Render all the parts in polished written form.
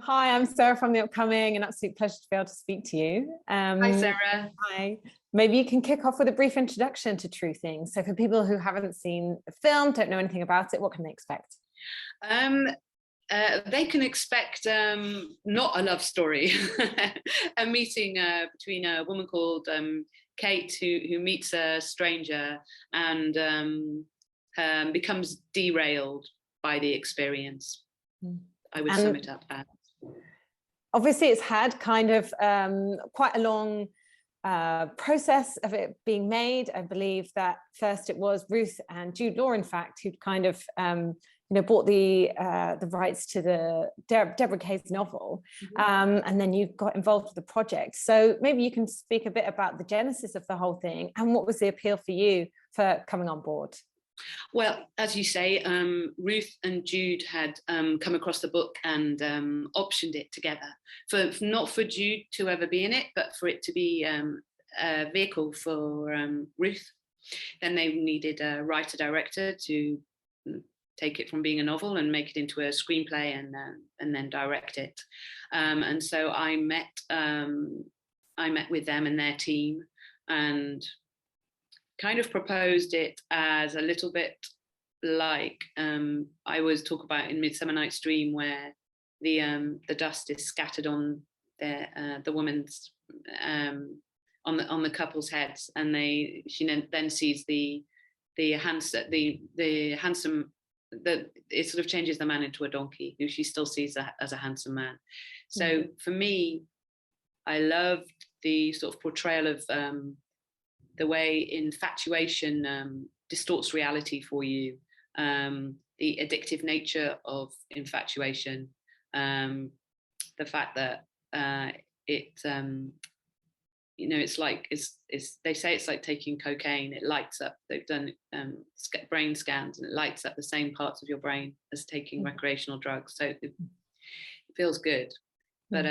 Hi, I'm Sarah from The Upcoming. An absolute pleasure to be able to speak to you. Hi, Sarah. Hi. Maybe you can kick off with a brief introduction to True Things. So for people who haven't seen the film, don't know anything about it, what can they expect? They can expect not a love story, a meeting between a woman called Kate who meets a stranger and becomes derailed by the experience. I would sum it up as. Obviously, it's had kind of quite a long process of it being made. I believe that first it was Ruth and Jude Law, in fact, who'd kind of bought the rights to the Deborah Kay's novel, and then you got involved with the project. So maybe you can speak a bit about the genesis of the whole thing and what was the appeal for you for coming on board? Well, as you say, Ruth and Jude had come across the book and optioned it together, not for Jude to ever be in it, but for it to be a vehicle for Ruth. Then they needed a writer-director to take it from being a novel and make it into a screenplay and then direct it. And so I met with them and their team and kind of proposed it as a little bit like I always talk about in Midsummer Night's Dream, where the dust is scattered on the woman's on the couple's heads, and she then sees the handsome it sort of changes the man into a donkey who she still sees as a handsome man. So for me, I loved the sort of portrayal of the way infatuation distorts reality for you, the addictive nature of infatuation, the fact that it's like they say it's like taking cocaine. It lights up. They've done brain scans, and it lights up the same parts of your brain as taking recreational drugs. So it feels good, but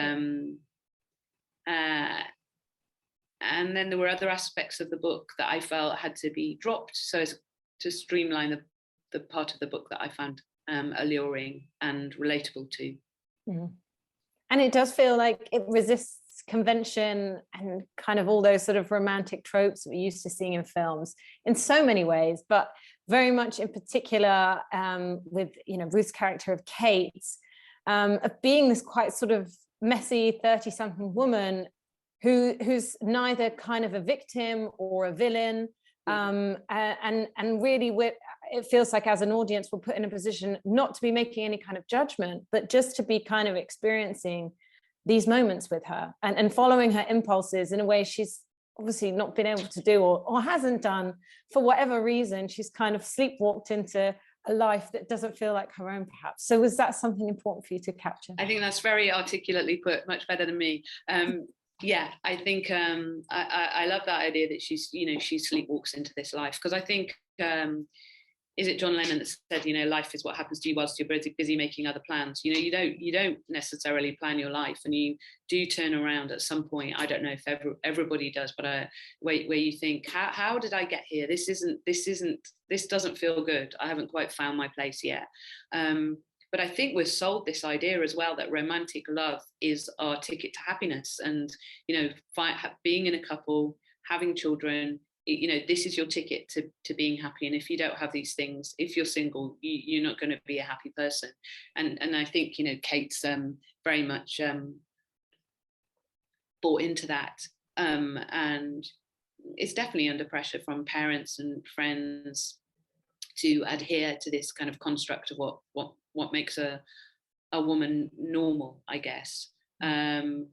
and then there were other aspects of the book that I felt had to be dropped so as to streamline the part of the book that I found alluring and relatable to. And it does feel like it resists convention and kind of all those sort of romantic tropes that we're used to seeing in films in so many ways, but very much in particular with Ruth's character of Kate, of being this quite sort of messy 30-something woman who's neither kind of a victim or a villain, and really it feels like as an audience we're put in a position not to be making any kind of judgment, but just to be kind of experiencing these moments with her and following her impulses in a way she's obviously not been able to do or hasn't done for whatever reason. She's kind of sleepwalked into a life that doesn't feel like her own, perhaps. So was that something important for you to capture? I think that's very articulately put, much better than me. Yeah, I think I love that idea that she sleepwalks into this life, because I think is it John Lennon that said, life is what happens to you whilst you're busy making other plans. You don't necessarily plan your life, and you do turn around at some point. I don't know if everybody does, but where you think, how did I get here? This doesn't feel good. I haven't quite found my place yet. But I think we're sold this idea as well that romantic love is our ticket to happiness, and being in a couple, having children, this is your ticket to being happy. And if you don't have these things, if you're single, you're not going to be a happy person. And I think Kate's very much bought into that, and it's definitely under pressure from parents and friends to adhere to this kind of construct of what makes a woman normal, I guess. And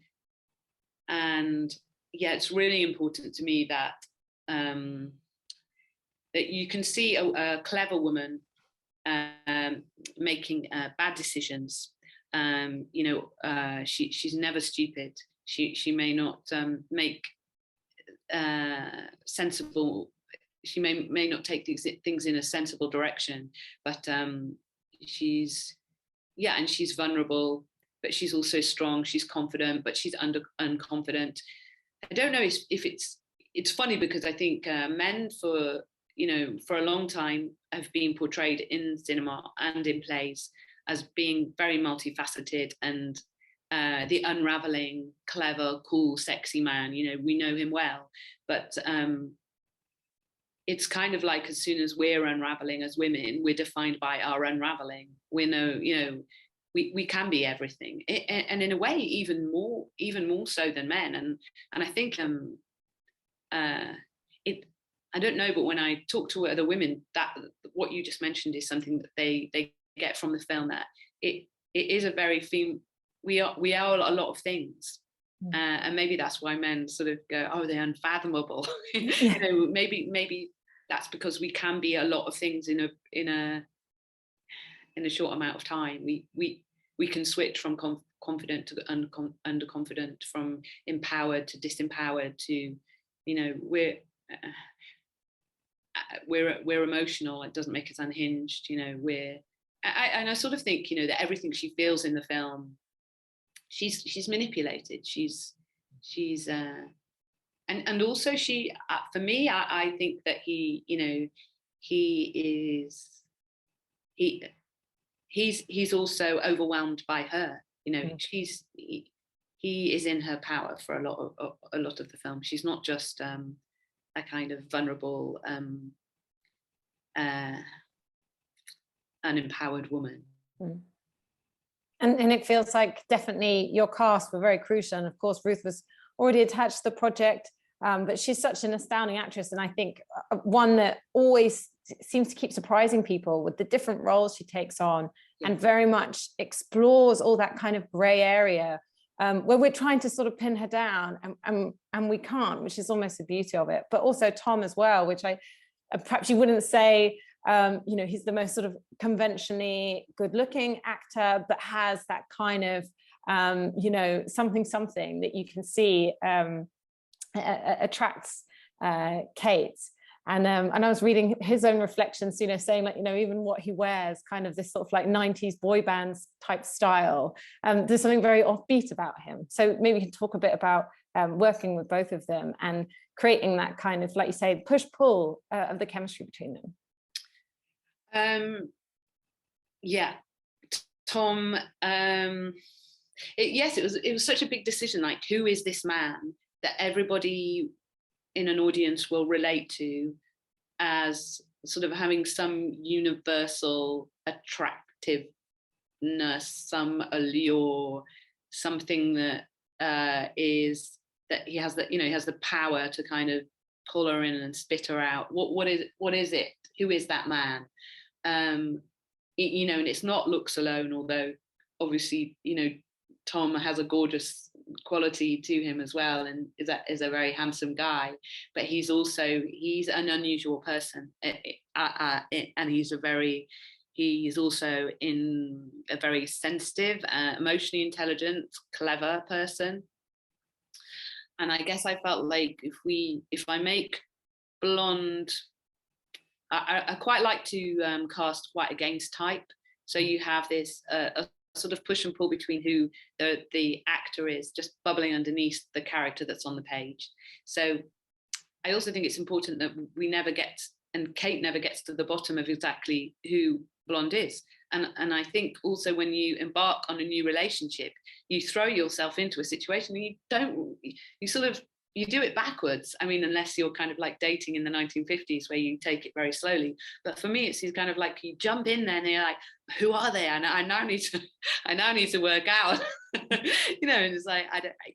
yeah, it's really important to me that that you can see a clever woman making bad decisions. She's never stupid. She may not make sensible. She may not take these things in a sensible direction, but she's vulnerable, but she's also strong. She's confident, but she's unconfident. I don't know if it's funny, because I think men for a long time have been portrayed in cinema and in plays as being very multifaceted and the unraveling, clever, cool, sexy man. You know, we know him well, but it's kind of like as soon as we're unraveling as women, we're defined by our unraveling. We know, you know, we can be everything, and in a way, even more so than men. And I think it. I don't know, but when I talk to other women, that what you just mentioned is something that they get from the film, that it is a very we are a lot of things. And maybe that's why men sort of go, oh, they're unfathomable. You know, maybe that's because we can be a lot of things in a short amount of time. We can switch from confident to underconfident, from empowered to disempowered, to, you know, we're emotional. It doesn't make us unhinged. You know, and I sort of think, you know, that everything she feels in the film, she's manipulated. She's and also she, for me, I think that he, you know, he's also overwhelmed by her. You know, he is in her power for a lot of the film. She's not just a kind of vulnerable, unempowered woman. And it feels like definitely your cast were very crucial. And of course, Ruth was already attached to the project, but she's such an astounding actress. And I think one that always seems to keep surprising people with the different roles she takes on, and very much explores all that kind of gray area where we're trying to sort of pin her down, and we can't, which is almost the beauty of it. But also Tom as well, which I perhaps you wouldn't say, you know, he's the most sort of conventionally good-looking actor, but has that kind of, you know, something that you can see attracts Kate. And I was reading his own reflections, you know, saying, like, you know, even what he wears, kind of this sort of like 90s boy bands type style. There's something very offbeat about him. So maybe you can talk a bit about working with both of them and creating that kind of, like you say, push-pull of the chemistry between them. Yeah, Tom. Yes, it was such a big decision. Like, who is this man that everybody in an audience will relate to as sort of having some universal attractiveness, some allure, something that is that he has, that, you know, he has the power to kind of pull her in and spit her out. What is it? Who is that man? You know, and it's not looks alone, although obviously, you know, Tom has a gorgeous quality to him as well, and is a very handsome guy, but he's an unusual person, and he's also in a very sensitive, emotionally intelligent, clever person. And I guess I felt like if I make Blonde, I quite like to cast quite against type. So you have this a sort of push and pull between who the actor is, just bubbling underneath the character that's on the page. So I also think it's important that we never get, and Kate never gets to the bottom of exactly who Blonde is. And I think also when you embark on a new relationship, you throw yourself into a situation and you do it backwards. I mean, unless you're kind of like dating in the 1950s where you take it very slowly. But for me, it's kind of like you jump in there and you're like, who are they? And I now need to work out, you know, and it's like,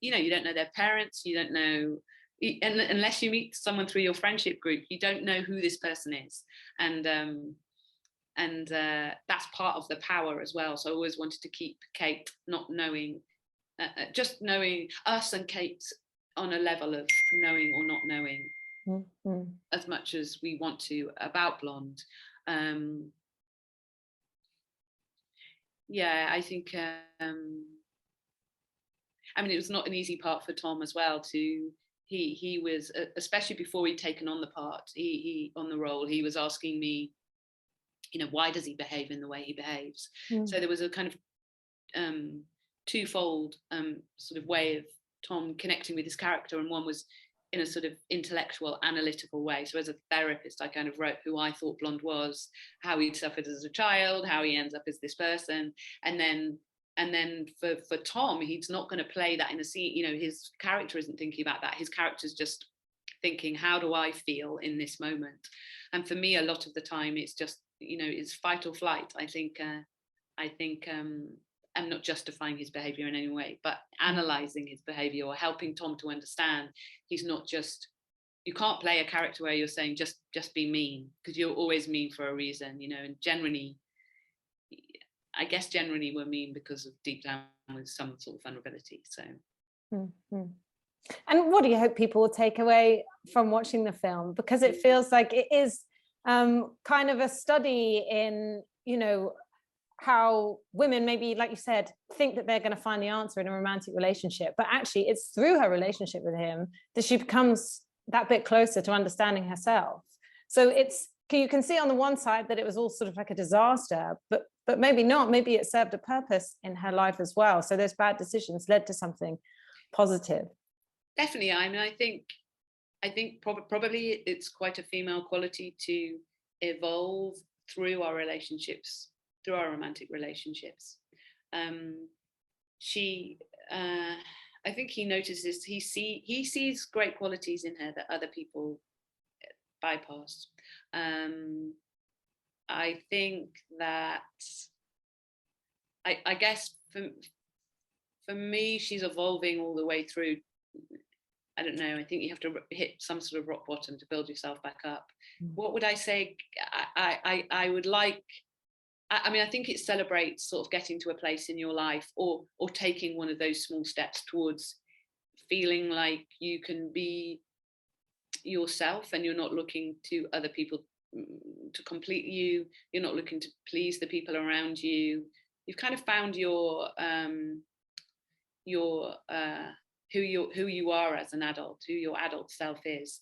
you don't know their parents, you don't know, and unless you meet someone through your friendship group, you don't know who this person is. And that's part of the power as well. So I always wanted to keep Kate not knowing, just knowing us and Kate on a level of knowing or not knowing, as much as we want to about Blonde. Yeah, I think, I mean, it was not an easy part for Tom as well he was, especially before he'd taken on the part, he on the role, he was asking me, you know, why does he behave in the way he behaves? So there was a kind of twofold sort of way of Tom connecting with his character, and one was in a sort of intellectual, analytical way. So as a therapist, I kind of wrote who I thought Blonde was, how he'd suffered as a child, how he ends up as this person, and then and then for Tom, he's not going to play that in a scene. You know, his character isn't thinking about that. His character's just thinking, how do I feel in this moment? And for me, a lot of the time, it's just, you know, it's fight or flight. I think I'm not justifying his behavior in any way, but analyzing his behavior or helping Tom to understand he's not just, you can't play a character where you're saying just be mean, because you're always mean for a reason, you know. And generally, I guess generally we're mean because of deep down with some sort of vulnerability. So. Mm-hmm. And what do you hope people will take away from watching the film? Because it feels like it is kind of a study in, you know, how women maybe, like you said, think that they're going to find the answer in a romantic relationship, but actually it's through her relationship with him that she becomes that bit closer to understanding herself. So it's, you can see on the one side that it was all sort of like a disaster, but maybe not. Maybe it served a purpose in her life as well. So those bad decisions led to something positive. Definitely. I mean, I think probably it's quite a female quality to evolve through our relationships, through our romantic relationships. I think he notices, he sees great qualities in her that other people bypass. I think that I guess for me, she's evolving all the way through. I don't know. I think you have to hit some sort of rock bottom to build yourself back up. What would I say? I would like. I mean, I think it celebrates sort of getting to a place in your life, or taking one of those small steps towards feeling like you can be yourself, and you're not looking to other people to complete you. You're not looking to please the people around you. You've kind of found who you are as an adult, who your adult self is.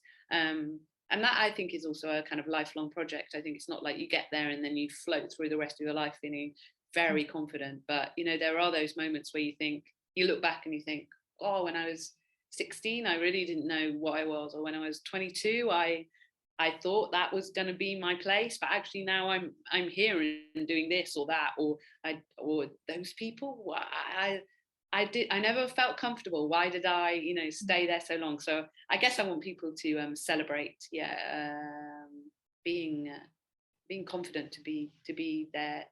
And that, I think, is also a kind of lifelong project. I think it's not like you get there and then you float through the rest of your life feeling very confident. But, you know, there are those moments where you look back and you think, oh, when I was 16, I really didn't know what I was. Or when I was 22, I thought that was going to be my place, but actually now I'm here and doing this or that, or those people. I never felt comfortable. Why did I, you know, stay there so long? So I guess I want people to celebrate, being confident to be their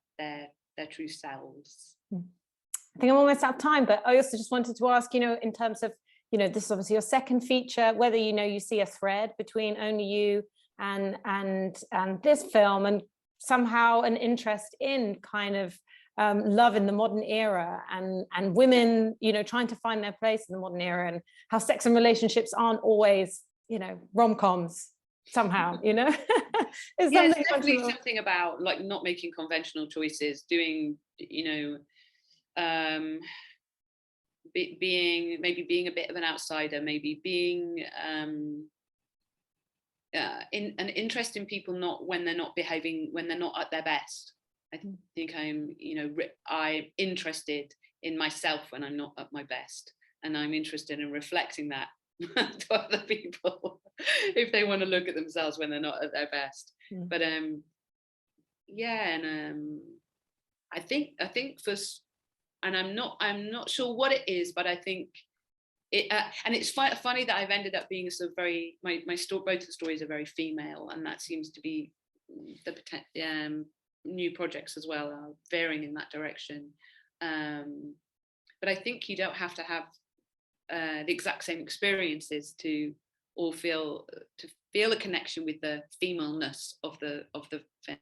true selves. I think I'm almost out of time, but I also just wanted to ask, you know, in terms of, you know, this is obviously your second feature, whether, you know, you see a thread between Only You and this film, and somehow an interest in kind of love in the modern era, and women, you know, trying to find their place in the modern era, and how sex and relationships aren't always, you know, rom-coms somehow, you know. There's definitely something about like not making conventional choices, doing, you know, being a bit of an outsider, maybe being in an interest in people, not when they're not behaving, when they're not at their best. I think I'm interested in myself when I'm not at my best, and I'm interested in reflecting that to other people if they want to look at themselves when they're not at their best. But I think for, and I'm not sure what it is, but I think it, and it's funny that I've ended up being sort of very, my story, both the stories are very female, and that seems to be the new projects as well are varying in that direction. But I think you don't have to have the exact same experiences to feel a connection with the femaleness of the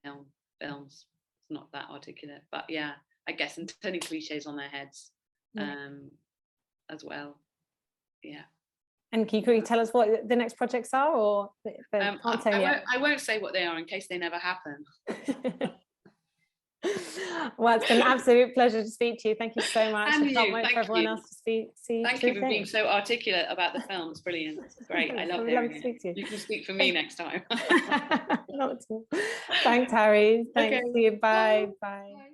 films. It's not that articulate, but yeah, I guess, and turning cliches on their heads as well. Yeah. And can you tell us what the next projects are, or I won't say what they are in case they never happen. Well, it's been an absolute pleasure to speak to you. Thank you so much. And I can't wait for everyone else to see. Thank you for being so articulate about the film. It's brilliant. It's great. I love hearing it. You can speak for me next time. Not at all. Thanks, Harry. Thanks. Okay. See you. Bye. Bye.